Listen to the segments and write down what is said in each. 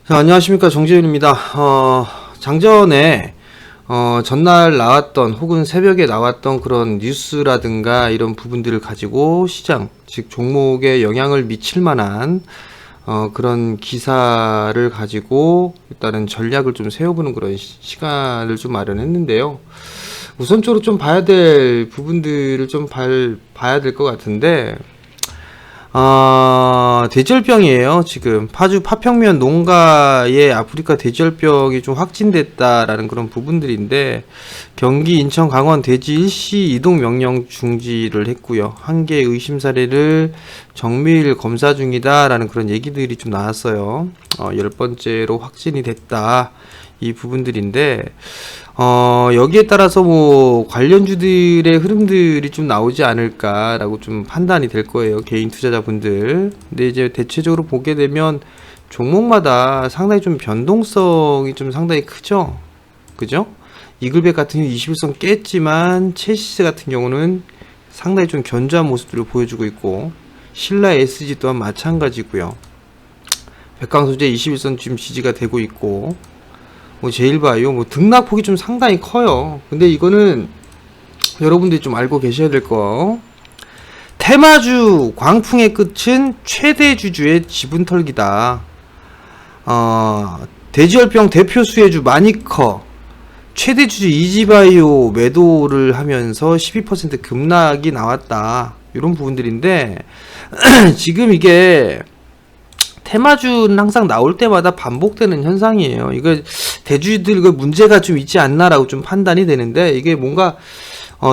자, 안녕하십니까. 정재윤입니다. 장전에 전날 나왔던 혹은 새벽에 나왔던 그런 뉴스라든가 이런 부분들을 가지고 시장, 즉 종목에 영향을 미칠 만한 그런 기사를 가지고 일단은 전략을 좀 세워보는 그런 시간을 좀 마련했는데요. 우선적으로 좀 봐야 될 부분들을 좀 봐야 될 것 같은데, 돼지열병이에요. 지금 파주 파평면 농가에 아프리카 돼지열병이 좀 확진됐다라는 그런 부분들인데, 경기, 인천, 강원 돼지 일시 이동 명령 중지를 했고요. 한 개 의심 사례를 정밀 검사 중이다라는 그런 얘기들이 좀 나왔어요. 10번째로 확진이 됐다. 이 부분들인데, 여기에 따라서 뭐 관련주들의 흐름들이 좀 나오지 않을까라고 좀 판단이 될 거예요. 개인 투자자분들. 근데 이제 대체적으로 보게 되면 종목마다 상당히 좀 변동성이 좀 상당히 크죠. 그죠? 이글백 같은 경우 21선 깼지만 체시스 같은 경우는 상당히 좀 견조한 모습들을 보여주고 있고, 신라 SG 또한 마찬가지고요. 백광소재 21선 지금 지지가 되고 있고, 뭐 제일바이오 뭐 등락폭이 좀 상당히 커요. 근데 이거는 여러분들이 좀 알고 계셔야 될 거. 테마주 광풍의 끝은 최대 주주의 지분 털기다. 돼지열병 대표 수혜주 마니커 최대 주주 이지바이오 매도를 하면서 12% 급락이 나왔다. 이런 부분들인데 지금 이게 테마주는 항상 나올 때마다 반복되는 현상이에요. 이거 대주주들 그 문제가 좀 있지 않나라고 좀 판단이 되는데, 이게 뭔가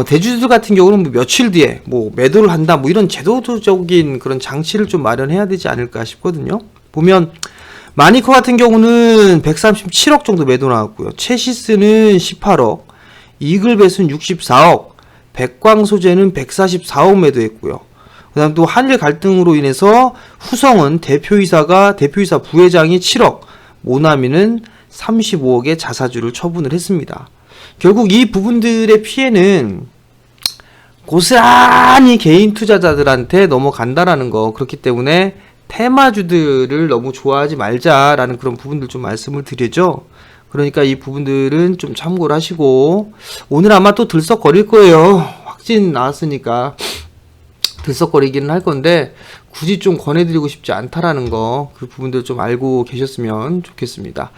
대주주들 같은 경우는 뭐 며칠 뒤에 뭐 매도를 한다 뭐 이런 제도적인 그런 장치를 좀 마련해야 되지 않을까 싶거든요. 보면 마니커 같은 경우는 137억 정도 매도 나왔고요. 체시스는 18억, 이글벳은 64억, 백광소재는 144억 매도했고요. 그 다음 또 한일 갈등으로 인해서 후성은 대표이사 부회장이 7억, 모나미는 35억의 자사주를 처분을 했습니다. 결국 이 부분들의 피해는 고스란히 개인 투자자들한테 넘어간다라는 거. 그렇기 때문에 테마주들을 너무 좋아하지 말자라는 그런 부분들 좀 말씀을 드리죠. 그러니까 이 부분들은 좀 참고를 하시고, 오늘 아마 또 들썩거릴 거예요. 확진 나왔으니까 들썩거리기는 할 건데 굳이 좀 권해드리고 싶지 않다라는 거, 그 부분들 좀 알고 계셨으면 좋겠습니다.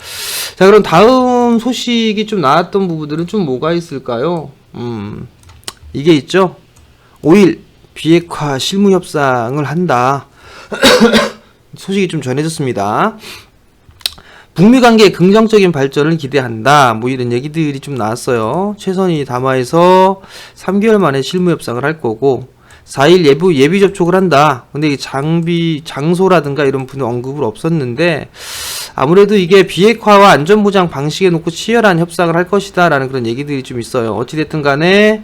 자, 그럼 다음 소식이 좀 나왔던 부분들은 좀 뭐가 있을까요? 이게 있죠. 5일 비핵화 실무 협상을 한다. 소식이 좀 전해졌습니다. 북미 관계의 긍정적인 발전을 기대한다. 뭐 이런 얘기들이 좀 나왔어요. 최선희 담화에서 3개월 만에 실무 협상을 할 거고, 4일 예비 접촉을 한다. 근데 이게 장소라든가 이런 분은 언급을 없었는데, 아무래도 이게 비핵화와 안전보장 방식에 놓고 치열한 협상을 할 것이다 라는 그런 얘기들이 좀 있어요. 어찌됐든 간에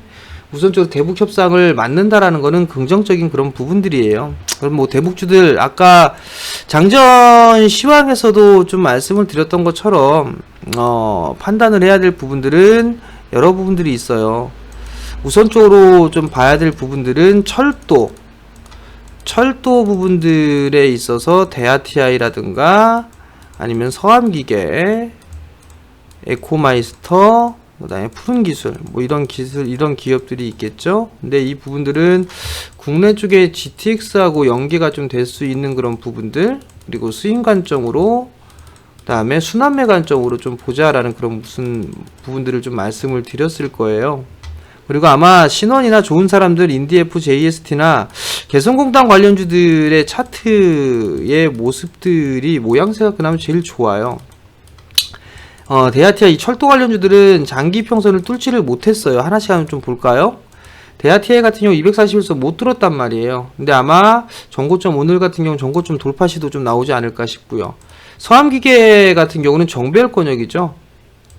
우선적으로 대북 협상을 맞는다라는 거는 긍정적인 그런 부분들이에요. 그럼 뭐 대북주들 아까 장전 시황에서도 좀 말씀을 드렸던 것처럼 판단을 해야 될 부분들은 여러 부분들이 있어요. 우선적으로 좀 봐야 될 부분들은 철도 부분들에 있어서 데아티아이라든가 아니면 서암기계, 에코마이스터, 그다음에 푸른기술, 뭐 이런 기업들이 있겠죠. 근데 이 부분들은 국내 쪽에 GTX하고 연계가 좀 될 수 있는 그런 부분들, 그리고 수익 관점으로, 그다음에 순환매 관점으로 좀 보자라는 그런 무슨 부분들을 좀 말씀을 드렸을 거예요. 그리고 아마 신원이나 좋은 사람들, 인디F, JST나 개성공단 관련주들의 차트의 모습들이 모양새가 그나마 제일 좋아요. 데아티아 이 철도 관련주들은 장기 평선을 뚫지를 못했어요. 하나씩 한번 좀 볼까요? 데아티아 같은 경우 241선 못 뚫었단 말이에요. 근데 아마 전고점 오늘 같은 경우 전고점 돌파 시도 좀 나오지 않을까 싶고요. 서암기계 같은 경우는 정배열권역이죠.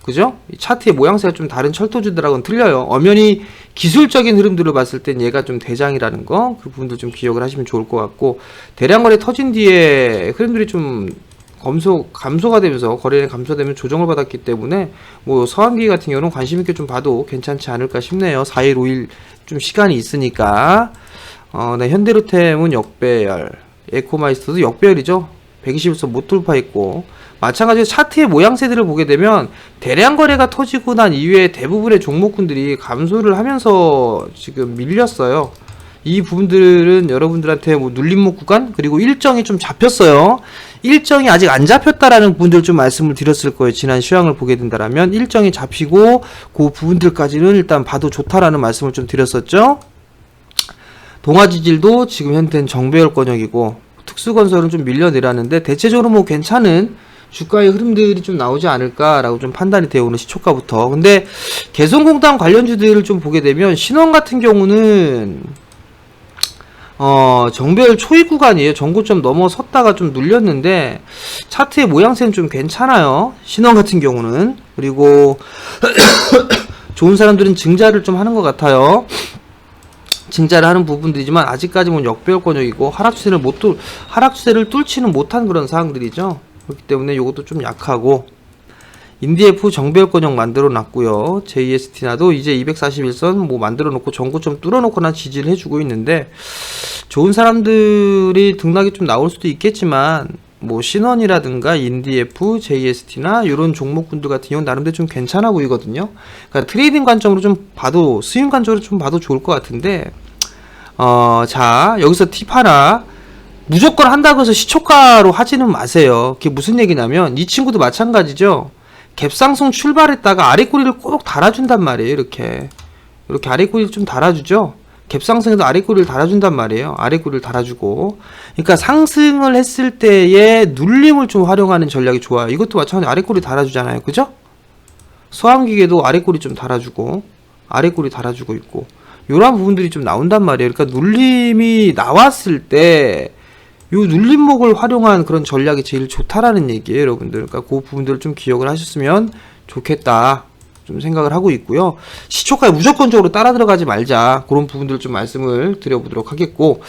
그죠? 이 차트의 모양새가 좀 다른 철도주들하고는 틀려요. 엄연히 기술적인 흐름들을 봤을 땐 얘가 좀 대장이라는 거, 그 부분도 좀 기억을 하시면 좋을 것 같고, 대량거래 터진 뒤에 흐름들이 좀 감소가 되면서, 거래량이 감소되면 조정을 받았기 때문에 뭐 서한기 같은 경우는 관심 있게 좀 봐도 괜찮지 않을까 싶네요. 4일 5일 좀 시간이 있으니까. 네, 현대로템은 역배열, 에코마이스터도 역배열이죠. 120에서 못 돌파했고, 마찬가지로 차트의 모양새들을 보게 되면 대량 거래가 터지고 난 이후에 대부분의 종목군들이 감소를 하면서 지금 밀렸어요. 이 부분들은 여러분들한테 뭐 눌림목 구간, 그리고 일정이 좀 잡혔어요. 일정이 아직 안 잡혔다라는 부분들 좀 말씀을 드렸을 거예요. 지난 시황을 보게 된다라면 일정이 잡히고 그 부분들까지는 일단 봐도 좋다라는 말씀을 좀 드렸었죠. 동아지질도 지금 현재는 정배열권역이고, 특수건설은 좀 밀려내렸는데 대체적으로 뭐 괜찮은 주가의 흐름들이 좀 나오지 않을까라고 좀 판단이 되어 오는 시초가부터. 근데 개성공단 관련주들을 좀 보게 되면 신원 같은 경우는 정배열 초입 구간이에요. 전고점 넘어섰다가 좀 눌렸는데 차트의 모양새는 좀 괜찮아요. 신원 같은 경우는. 그리고 좋은 사람들은 증자를 좀 하는 것 같아요. 증자를 하는 부분들이지만 아직까지 뭐 역배열권역이고 하락추세를 뚫지는 못한 그런 상황들이죠. 그렇기 때문에 이것도 좀 약하고, 인디F 정배열권역 만들어 놨고요. JST나도 이제 241선 뭐 만들어 놓고 전고점 뚫어 놓거나 지지를 해주고 있는데, 좋은 사람들이 등락이 좀 나올 수도 있겠지만 뭐 신원이라든가 인디F, JST나 이런 종목군들 같은 경우는 나름대로 좀 괜찮아 보이거든요. 그러니까 트레이딩 관점으로 좀 봐도, 수익 관점으로 좀 봐도 좋을 것 같은데, 자, 여기서 팁 하나. 무조건 한다고 해서 시초가로 하지는 마세요. 그게 무슨 얘기냐면, 이 친구도 마찬가지죠. 갭상승 출발했다가 아래 꼬리를 꼭 달아준단 말이에요. 이렇게 아래 꼬리를 좀 달아주죠. 갭상승에도 아래 꼬리를 달아준단 말이에요. 아래 꼬리를 달아주고. 그러니까 상승을 했을 때의 눌림을 좀 활용하는 전략이 좋아요. 이것도 마찬가지로 아래 꼬리 달아주잖아요. 그죠? 소함기계도 아래 꼬리 좀 달아주고, 아래 꼬리 달아주고 있고, 이런 부분들이 좀 나온단 말이에요. 그러니까 눌림이 나왔을 때 요 눌림목을 활용한 그런 전략이 제일 좋다라는 얘기예요, 여러분들. 그러니까 그 부분들을 좀 기억을 하셨으면 좋겠다, 좀 생각을 하고 있고요. 시초가에 무조건적으로 따라 들어가지 말자, 그런 부분들을 좀 말씀을 드려보도록 하겠고,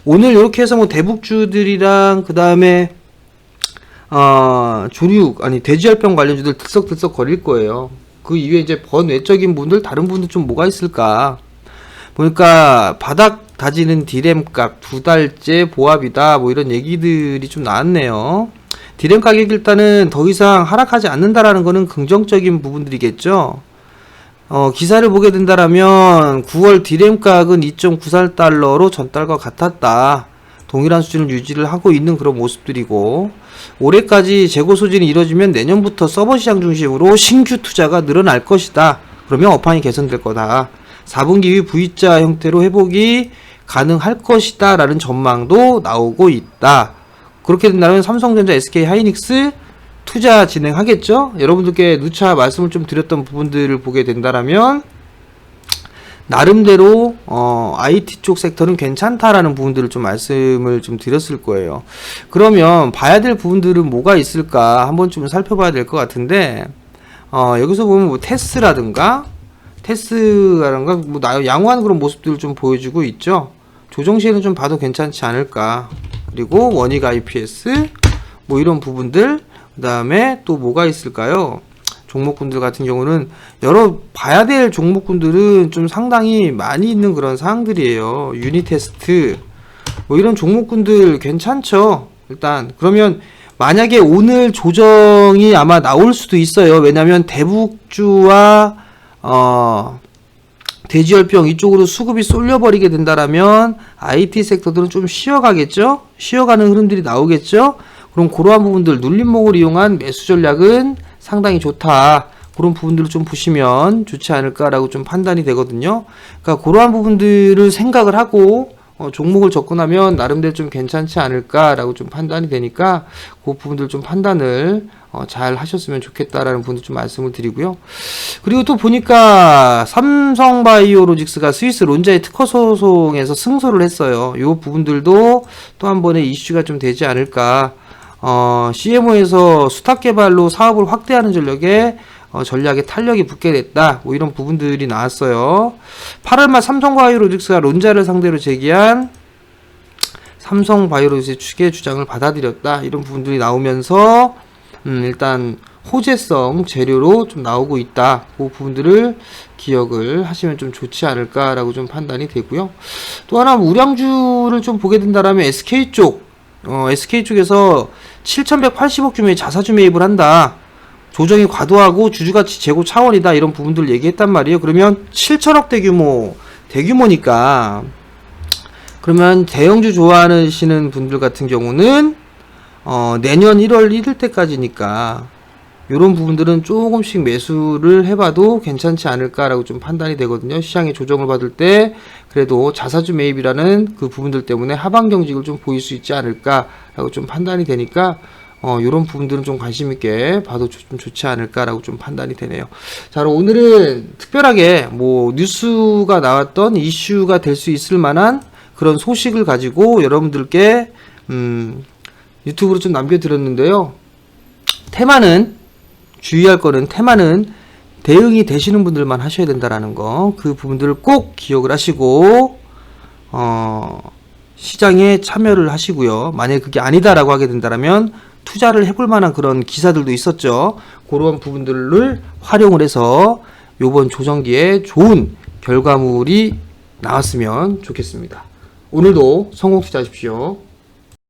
오늘 이렇게 해서 뭐 대북주들이랑 그 다음에 돼지열병 관련주들 들썩들썩 거릴 거예요. 그 이후에 이제 번외적인 분들, 다른 분들 좀 뭐가 있을까 보니까, 바닥 다지는 디램 값 2달째 보합이다, 뭐 이런 얘기들이 좀 나왔네요. 디램 가격이 일단은 더 이상 하락하지 않는다라는 거는 긍정적인 부분들이겠죠. 기사를 보게 된다라면 9월 디램 가격은 2.94달러로 전달과 같았다. 동일한 수준을 유지를 하고 있는 그런 모습들이고, 올해까지 재고 소진이 이뤄지면 내년부터 서버 시장 중심으로 신규 투자가 늘어날 것이다. 그러면 업황이 개선될 거다. 4분기 이후 V자 형태로 회복이 가능할 것이다 라는 전망도 나오고 있다. 그렇게 된다면 삼성전자, SK하이닉스 투자 진행하겠죠. 여러분들께 누차 말씀을 좀 드렸던 부분들을 보게 된다면 나름대로 IT 쪽 섹터는 괜찮다라는 부분들을 좀 말씀을 좀 드렸을 거예요. 그러면 봐야 될 부분들은 뭐가 있을까 한번 좀 살펴봐야 될 것 같은데, 여기서 보면 뭐 테스라든가 뭐 양호한 그런 모습들을 좀 보여주고 있죠. 조정 시에는 좀 봐도 괜찮지 않을까. 그리고 원익 IPS 뭐 이런 부분들, 그 다음에 또 뭐가 있을까요? 종목군들 같은 경우는 봐야 될 종목군들은 좀 상당히 많이 있는 그런 사항들이에요. 유니테스트 뭐 이런 종목군들 괜찮죠. 일단 그러면 만약에 오늘 조정이 아마 나올 수도 있어요. 왜냐면 대북주와 돼지열병 이쪽으로 수급이 쏠려버리게 된다라면 IT 섹터들은 좀 쉬어가겠죠? 쉬어가는 흐름들이 나오겠죠? 그럼 그러한 부분들, 눌림목을 이용한 매수 전략은 상당히 좋다. 그런 부분들을 좀 보시면 좋지 않을까라고 좀 판단이 되거든요. 그러니까 그러한 부분들을 생각을 하고 종목을 접근하면 나름대로 좀 괜찮지 않을까라고 좀 판단이 되니까 그 부분들 좀 판단을 잘 하셨으면 좋겠다라는 부분도 좀 말씀을 드리고요. 그리고 또 보니까 삼성바이오로직스가 스위스 론자의 특허 소송에서 승소를 했어요. 이 부분들도 또 한 번의 이슈가 좀 되지 않을까. CMO에서 수탁 개발로 사업을 확대하는 전략에 탄력이 붙게 됐다. 뭐 이런 부분들이 나왔어요. 8월 말 삼성바이오로직스가 론자를 상대로 제기한 삼성바이오로직스의 추계 주장을 받아들였다. 이런 부분들이 나오면서 일단 호재성 재료로 좀 나오고 있다. 그 부분들을 기억을 하시면 좀 좋지 않을까라고 좀 판단이 되고요. 또 하나 우량주를 좀 보게 된다라면 SK 쪽 SK 쪽에서 7,180억 규모의 자사주 매입을 한다. 조정이 과도하고 주주가치 제고 차원이다. 이런 부분들을 얘기했단 말이에요. 그러면 7천억 대규모니까 그러면 대형주 좋아하시는 분들 같은 경우는 내년 1월 1일 때까지니까 이런 부분들은 조금씩 매수를 해봐도 괜찮지 않을까라고 좀 판단이 되거든요. 시장의 조정을 받을 때 그래도 자사주 매입이라는 그 부분들 때문에 하방 경직을 좀 보일 수 있지 않을까라고 좀 판단이 되니까 이런 부분들은 좀 관심 있게 봐도 좀 좋지 않을까라고 좀 판단이 되네요. 자, 그럼 오늘은 특별하게 뭐 뉴스가 나왔던 이슈가 될 수 있을 만한 그런 소식을 가지고 여러분들께 유튜브로 좀 남겨드렸는데요. 주의할 거는 테마는 대응이 되시는 분들만 하셔야 된다라는 거, 그 부분들을 꼭 기억을 하시고 시장에 참여를 하시고요. 만약에 그게 아니다라고 하게 된다라면 투자를 해볼 만한 그런 기사들도 있었죠. 그런 부분들을 활용을 해서 요번 조정기에 좋은 결과물이 나왔으면 좋겠습니다. 오늘도 성공 투자하십시오.